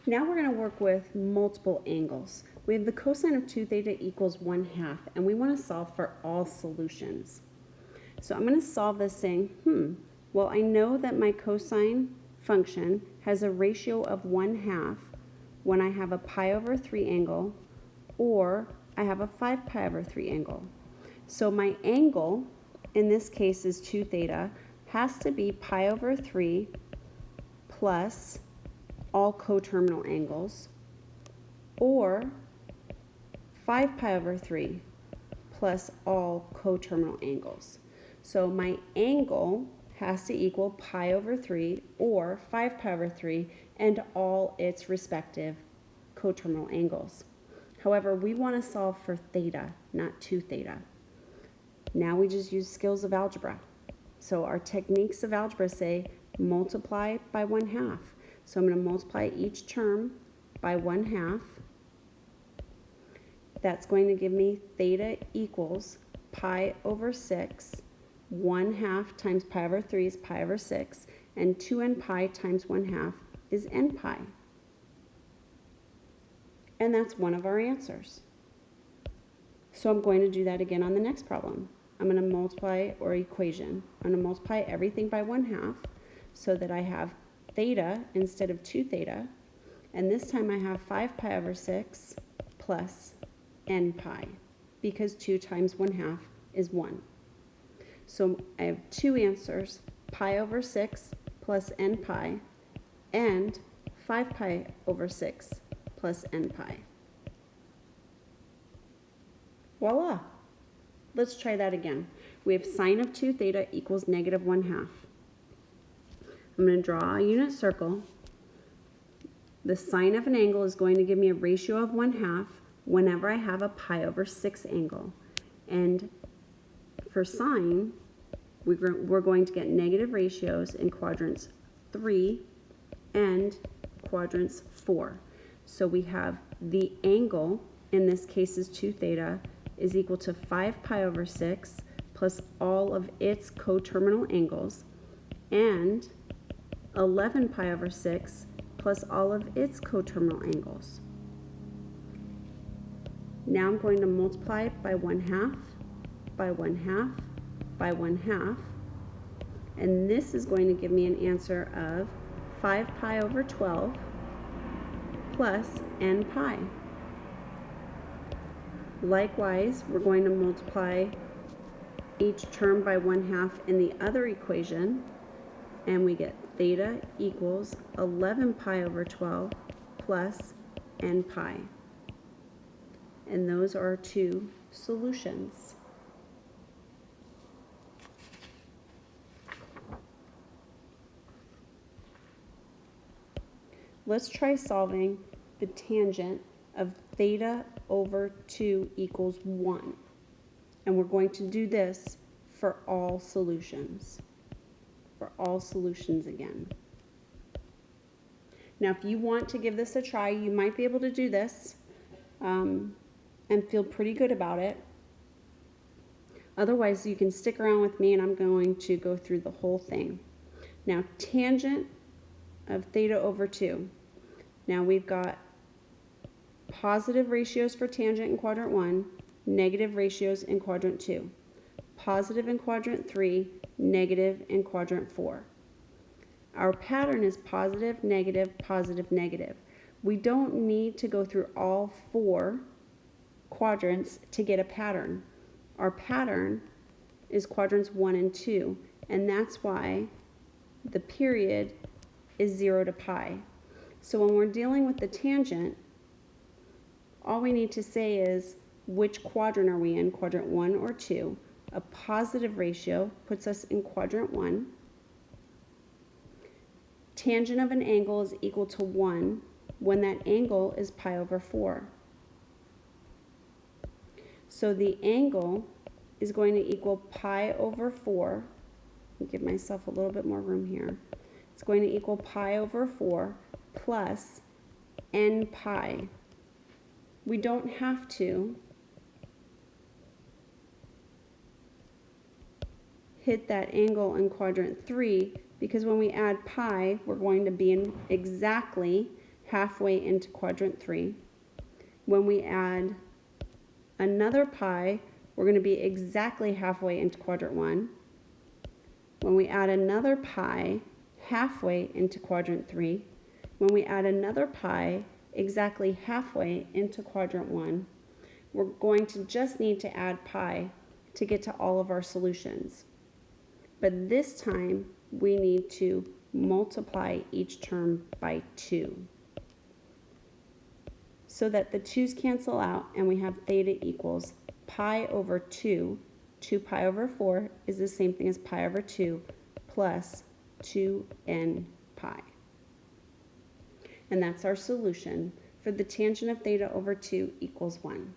Now we're going to work with multiple angles. We have the cosine of 2 theta equals 1/2, and we want to solve for all solutions. So I'm going to solve this saying, well, I know that my cosine function has a ratio of 1/2 when I have a pi over 3 angle, or I have a 5 pi over 3 angle. So my angle, in this case is 2 theta, has to be pi over 3 plus all coterminal angles, or 5 pi over 3 plus all coterminal angles. So my angle has to equal pi over 3 or 5 pi over 3 and all its respective coterminal angles. However, we want to solve for theta, not 2 theta. Now we just use skills of algebra. So our techniques of algebra say multiply by 1/2. So I'm going to multiply each term by 1/2. That's going to give me theta equals pi over 6. 1/2 times pi over 3 is pi over 6. And 2n pi times 1/2 is n pi. And that's one of our answers. So I'm going to do that again on the next problem. I'm going to multiply, or equation, I'm going to multiply everything by 1/2 so that I have theta instead of 2 theta. And this time I have 5 pi over 6 plus n pi, because 2 times 1/2 is 1. So I have two answers, pi over 6 plus n pi, and 5 pi over 6 plus n pi. Voila! Let's try that again. We have sine of 2 theta equals negative 1/2. I'm going to draw a unit circle. The sine of an angle is going to give me a ratio of 1/2 whenever I have a pi over 6 angle. And for sine, we're going to get negative ratios in quadrants 3 and quadrants 4. So we have the angle, in this case is 2 theta, is equal to 5 pi over 6 plus all of its coterminal angles, and 11 pi over 6 plus all of its coterminal angles. Now I'm going to multiply it by 1/2, by 1/2, by 1/2, and this is going to give me an answer of 5 pi over 12 plus n pi. Likewise, we're going to multiply each term by 1/2 in the other equation, and we get theta equals 11 pi over 12 plus n pi. And those are our two solutions. Let's try solving the tangent of theta over 2 equals 1. And we're going to do this for all solutions. For all solutions again. Now, if you want to give this a try, you might be able to do this and feel pretty good about it. Otherwise, you can stick around with me and I'm going to go through the whole thing. Now, tangent of theta over 2. Now we've got positive ratios for tangent in quadrant 1, negative ratios in quadrant 2. Positive in quadrant 3, negative in quadrant 4. Our pattern is positive, negative, positive, negative. We don't need to go through all 4 quadrants to get a pattern. Our pattern is quadrants 1 and 2, and that's why the period is 0 to pi. So when we're dealing with the tangent, all we need to say is which quadrant are we in, quadrant 1 or 2. A positive ratio puts us in quadrant 1. Tangent of an angle is equal to 1 when that angle is pi over 4. So the angle is going to equal pi over 4. I'll give myself a little bit more room here. It's going to equal pi over 4 plus n pi. We don't have to hit that angle in quadrant 3 because when we add pi, we're going to be in exactly halfway into quadrant 3. When we add another pi, we're going to be exactly halfway into quadrant 1. When we add another pi, halfway into quadrant 3. When we add another pi, exactly halfway into quadrant 1, we're going to just need to add pi to get to all of our solutions. But this time, we need to multiply each term by 2 so that the 2's cancel out and we have theta equals pi over 2. 2 pi over 4 is the same thing as pi over 2 plus 2n pi. And that's our solution for the tangent of theta over 2 equals 1.